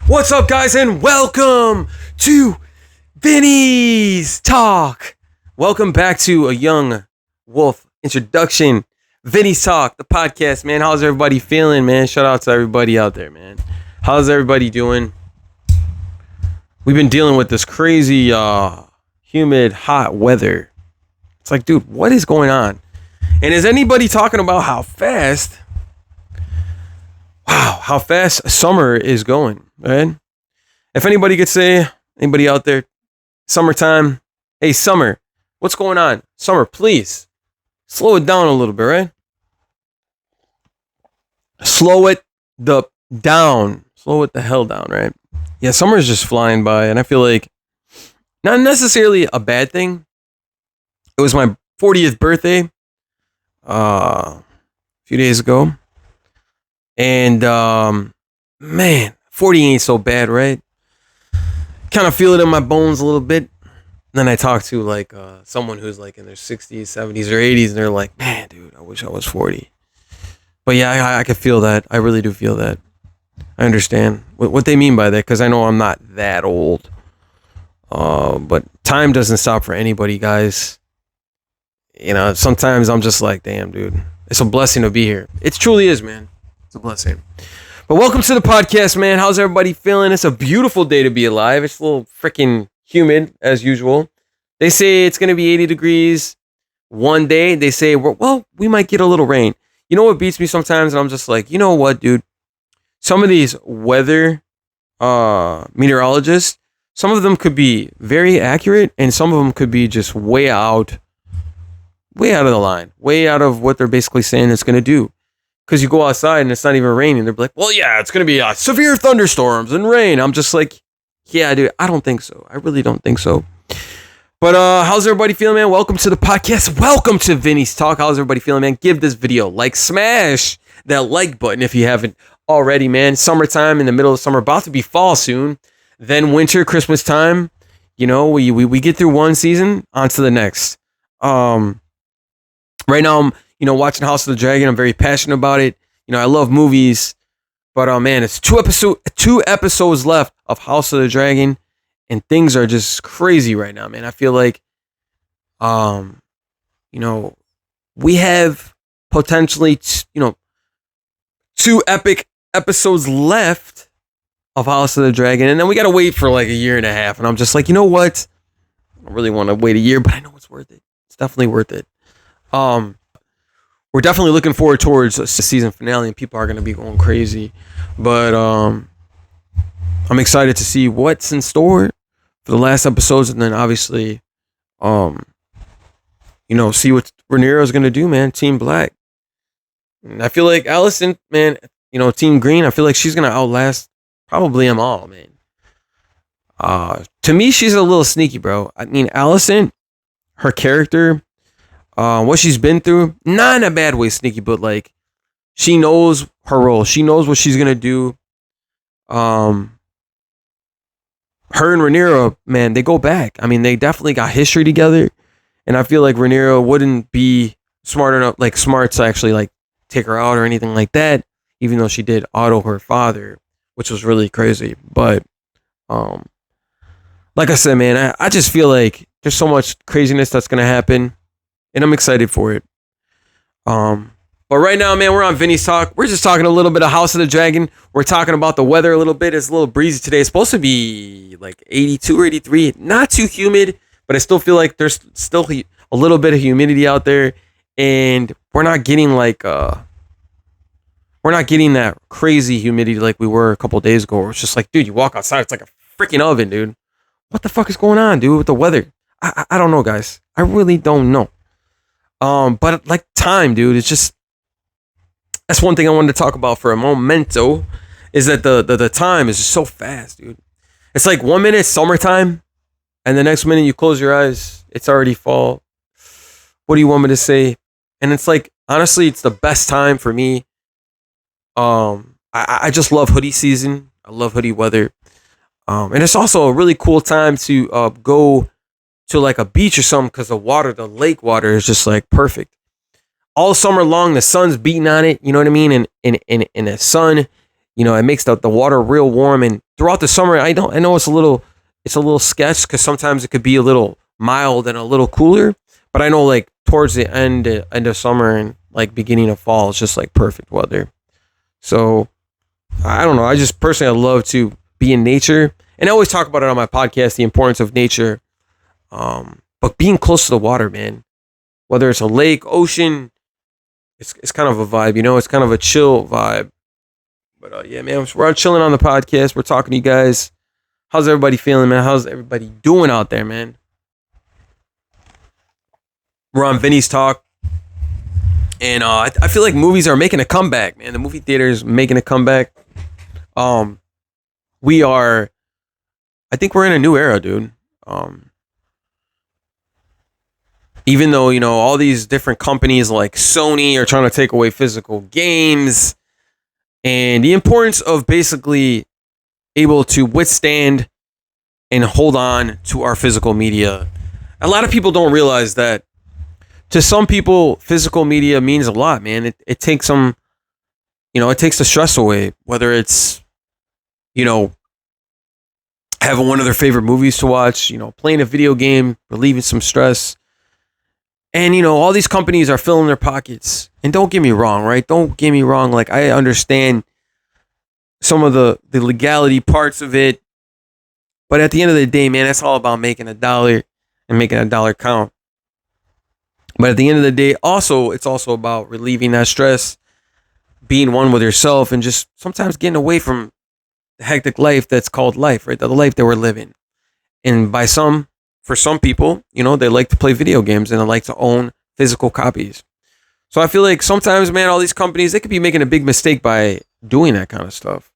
What's up, guys, and welcome to Vinnis Talk. Welcome back to a Young Wolf introduction. Vinnis Talk, the podcast, man. How's everybody feeling, man? Shout out to everybody out there, man. How's everybody doing? We've been dealing with this crazy, humid, hot weather. It's like, dude, what is going on? And is anybody talking about how fast summer is going, right? If anybody could say, anybody out there, summertime, hey, summer, what's going on? Summer, please, slow it down a little bit, right? Slow it the hell down, right? Yeah, summer is just flying by, and I feel like not necessarily a bad thing. It was my 40th birthday a few days ago. And man, 40 ain't so bad, right? Kind of feel it in my bones a little bit. And then I talk to like someone who's like in their 60s, 70s, or 80s, and they're like, man, dude, I wish I was 40. But yeah, I can feel that. I really do feel that. I understand what they mean by that, because I know I'm not that old. But time doesn't stop for anybody, guys. You know, sometimes I'm just like, damn, dude, it's a blessing to be here. It truly is, man. It's a blessing. But welcome to the podcast, man. How's everybody feeling? It's a beautiful day to be alive. It's a little freaking humid as usual. They say it's going to be 80 degrees one day. They say, well, we might get a little rain. You know what beats me sometimes? And I'm just like, you know what, dude? Some of these weather meteorologists, some of them could be very accurate, and some of them could be just way out of the line, way out of what they're basically saying it's going to do. Because you go outside and it's not even raining. They're like, well, yeah, it's going to be severe thunderstorms and rain. I'm just like, yeah, dude, I don't think so. I really don't think so. But how's everybody feeling, man? Welcome to the podcast. Welcome to Vinnis Talk. How's everybody feeling, man? Give this video a like. Smash that like button if you haven't already, man. Summertime, in the middle of summer, about to be fall soon. Then winter, Christmas time. You know, we get through one season, on to the next. Right now, I'm watching House of the Dragon. I'm very passionate about it. I love movies, but man, it's two episodes left of House of the Dragon, and things are just crazy right now, man. I feel like, we have potentially, two epic episodes left of House of the Dragon, and then we gotta wait for like a year and a half. And I'm just like, you know what? I don't really want to wait a year, but I know it's worth it. It's definitely worth it. We're definitely looking forward towards the season finale, and people are going to be going crazy. But I'm excited to see what's in store for the last episodes, and then obviously, see what Rhaenyra is going to do, man. Team Black. And I feel like Alicent, man, Team Green, I feel like she's going to outlast probably them all, man. To me, she's a little sneaky, bro. I mean, Alicent, her character, what she's been through, not in a bad way, sneaky, but like she knows her role. She knows what she's gonna do. Her and Rhaenyra, man, they go back. I mean, they definitely got history together, and I feel like Rhaenyra wouldn't be smart to actually like take her out or anything like that, even though she did auto her father, which was really crazy. But like I said, man, I just feel like there's so much craziness that's gonna happen. And I'm excited for it. But right now, man, we're on Vinnis Talk. We're just talking a little bit of House of the Dragon. We're talking about the weather a little bit. It's a little breezy today. It's supposed to be like 82 or 83. Not too humid, but I still feel like there's still a little bit of humidity out there. And we're not getting that crazy humidity like we were a couple days ago. It's just like, dude, you walk outside, it's like a freaking oven, dude. What the fuck is going on, dude, with the weather? I don't know, guys. I really don't know. But like time, dude, it's just, that's one thing I wanted to talk about for a momento, is that the time is just so fast, dude. It's like 1 minute summertime, and the next minute you close your eyes, it's already fall. What do you want me to say? And it's like, honestly, it's the best time for me. I just love hoodie season. I love hoodie weather. And it's also a really cool time to go to like a beach or something, because the lake water is just like perfect. All summer long, the sun's beating on it, you know what I mean? And the sun It makes the water real warm. And throughout the summer, I know it's a little sketch because sometimes it could be a little mild and a little cooler. But I know like towards the end of summer and like beginning of fall, it's just like perfect weather. So I don't know. I just personally I love to be in nature, and I always talk about it on my podcast, the importance of nature. But being close to the water, man, whether it's a lake, ocean, it's kind of a vibe. It's kind of a chill vibe. But yeah, man, we're chilling on the podcast. We're talking to you guys. How's everybody feeling, man? How's everybody doing out there, man? We're on Vinny's Talk. And I feel like movies are making a comeback, man. The movie theater is making a comeback. I think we're in a new era, dude. Even though, all these different companies like Sony are trying to take away physical games, and the importance of basically able to withstand and hold on to our physical media. A lot of people don't realize that to some people, physical media means a lot, man. It takes some, it takes the stress away, whether it's, having one of their favorite movies to watch, playing a video game, relieving some stress. And, all these companies are filling their pockets. And don't get me wrong, right? Don't get me wrong. Like, I understand some of the legality parts of it. But at the end of the day, man, that's all about making a dollar and making a dollar count. But at the end of the day, it's also about relieving that stress, being one with yourself, and just sometimes getting away from the hectic life that's called life, right? The life that we're living. And for some people, they like to play video games and they like to own physical copies. So I feel like sometimes, man, all these companies, they could be making a big mistake by doing that kind of stuff.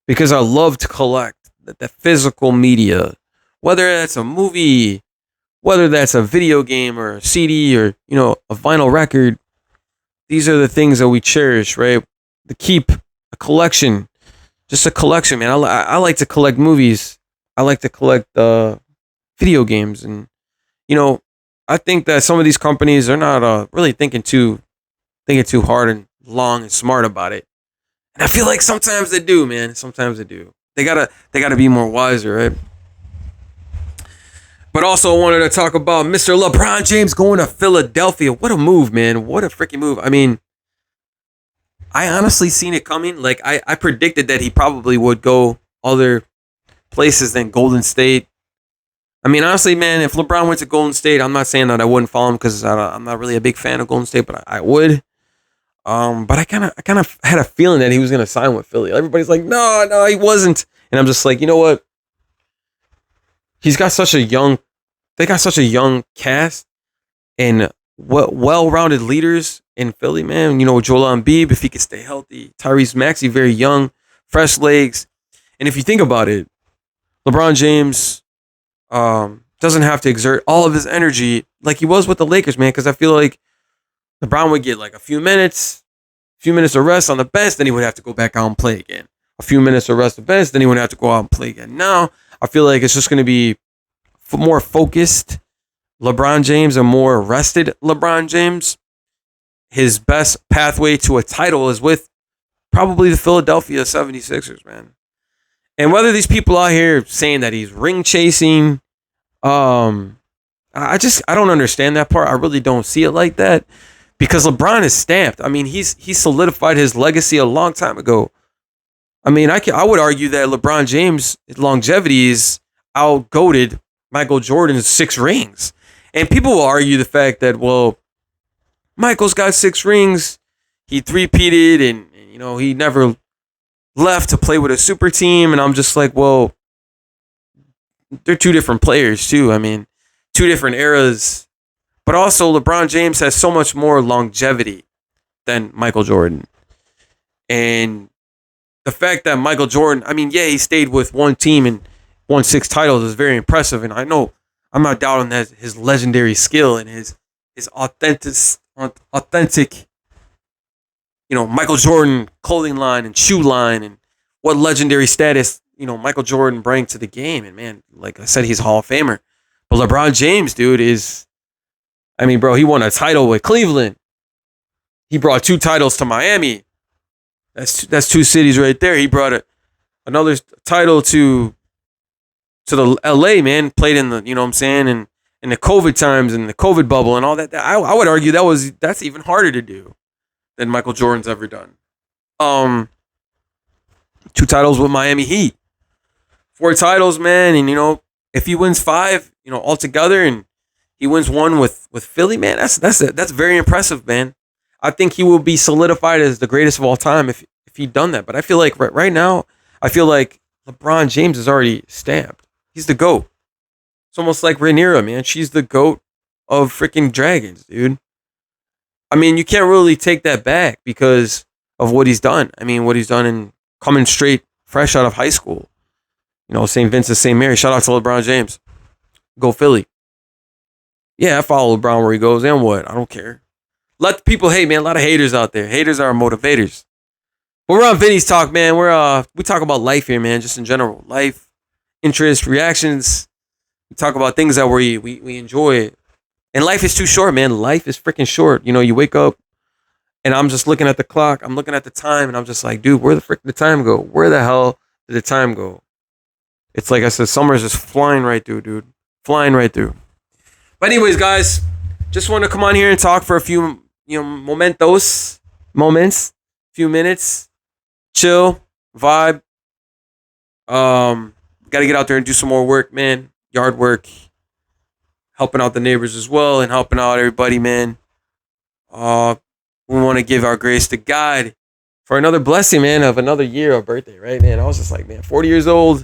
Because I love to collect the physical media, whether that's a movie, whether that's a video game or a CD or, a vinyl record. These are the things that we cherish, right? To keep a collection, just a collection, man. I like to collect movies. I like to collect video games. And, I think that some of these companies are not really thinking too hard and long and smart about it. And I feel like sometimes they do, man. Sometimes they do. They gotta be more wiser, right? But also wanted to talk about Mr. LeBron James going to Philadelphia. What a move, man. What a freaking move. I mean, I honestly seen it coming. Like, I predicted that he probably would go other places than Golden State. I mean, honestly, man, if LeBron went to Golden State, I'm not saying that I wouldn't follow him because I'm not really a big fan of Golden State, but I would. But I kind of had a feeling that he was going to sign with Philly. Everybody's like, no, he wasn't. And I'm just like, you know what? They got such a young cast and well-rounded leaders in Philly, man. Joel Embiid, if he could stay healthy. Tyrese Maxey, very young, fresh legs. And if you think about it, LeBron James doesn't have to exert all of his energy like he was with the Lakers, man, because I feel like LeBron would get like a few minutes of rest on the bench, then he would have to go back out and play again. A few minutes of rest on the bench, then he would have to go out and play again. Now, I feel like it's just going to be more focused LeBron James, a more rested LeBron James. His best pathway to a title is with probably the Philadelphia 76ers, man. And whether these people out here saying that he's ring chasing, I don't understand that part. I really don't see it like that because LeBron is stamped. I mean, he solidified his legacy a long time ago. I mean, I would argue that LeBron James' longevity is out-goated Michael Jordan's 6 rings. And people will argue the fact that, well, Michael's got 6 rings. He three-peated and he never left to play with a super team. And I'm just like, well, they're 2 different players too. I mean, 2 different eras. But also LeBron James has so much more longevity than Michael Jordan. And the fact that Michael Jordan, I mean, yeah, he stayed with one team and won 6 titles is very impressive. And I know I'm not doubting that his legendary skill and his authentic, Michael Jordan clothing line and shoe line and what legendary status, Michael Jordan bring to the game. And man, like I said, he's a Hall of Famer. But LeBron James, dude, bro, he won a title with Cleveland. He brought 2 titles to Miami. That's two cities right there. He brought another title to the LA, man. Played in the, you know what I'm saying, and in the COVID times and the COVID bubble and all that. I would argue that's even harder to do than Michael Jordan's ever done. 2 titles with Miami Heat, 4 titles, man, and if he wins 5, altogether, and he wins 1 with Philly, man, that's very impressive, man. I think he will be solidified as the greatest of all time if he'd done that. But I feel like right now, I feel like LeBron James is already stamped. He's the GOAT. It's almost like Rhaenyra, man. She's the GOAT of freaking dragons, dude. I mean, you can't really take that back because of what he's done. I mean, what he's done in coming straight fresh out of high school. St. Vincent, St. Mary. Shout out to LeBron James. Go Philly. Yeah, I follow LeBron where he goes, and what? I don't care. Let the people hate, man. A lot of haters out there. Haters are motivators. But we're on Vinny's Talk, man. We talk about life here, man, just in general. Life, interests, reactions. We talk about things that we enjoy. And life is too short, man. Life is freaking short. You wake up, and I'm just looking at the clock. I'm looking at the time, and I'm just like, dude, where the frick did the time go? Where the hell did the time go? It's like I said, summer is just flying right through, dude. Flying right through. But anyways, guys, just want to come on here and talk for a few, moments, few minutes, chill, vibe. Got to get out there and do some more work, man. Yard work, helping out the neighbors as well, and helping out everybody, man. We want to give our grace to God for another blessing, man, of another year of birthday, right, man? I was just like, man, 40 years old.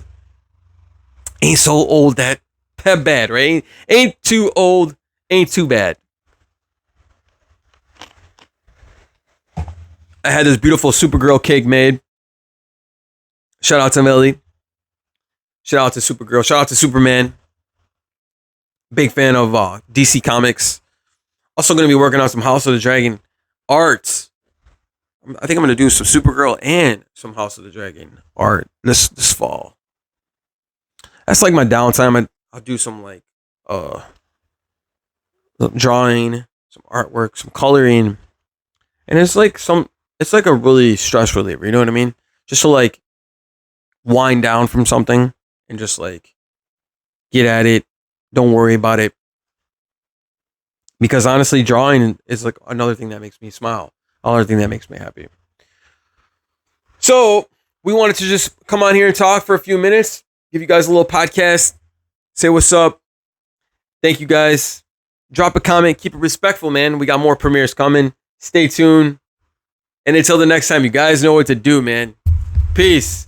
Ain't so old that bad, right? Ain't too old, ain't too bad. I had this beautiful Supergirl cake made. Shout out to Millie. Shout out to Supergirl. Shout out to Superman. Big fan of DC Comics. Also going to be working on some House of the Dragon art. I think I'm going to do some Supergirl and some House of the Dragon art this fall. That's like my downtime. I'll do some like drawing, some artwork, some coloring, and it's like a really stress reliever. You know what I mean? Just to like wind down from something and just like get at it. Don't worry about it. Because honestly, drawing is like another thing that makes me smile. Another thing that makes me happy. So we wanted to just come on here and talk for a few minutes. Give you guys a little podcast. Say what's up. Thank you guys. Drop a comment. Keep it respectful, man. We got more premieres coming. Stay tuned. And until the next time, you guys know what to do, man. Peace.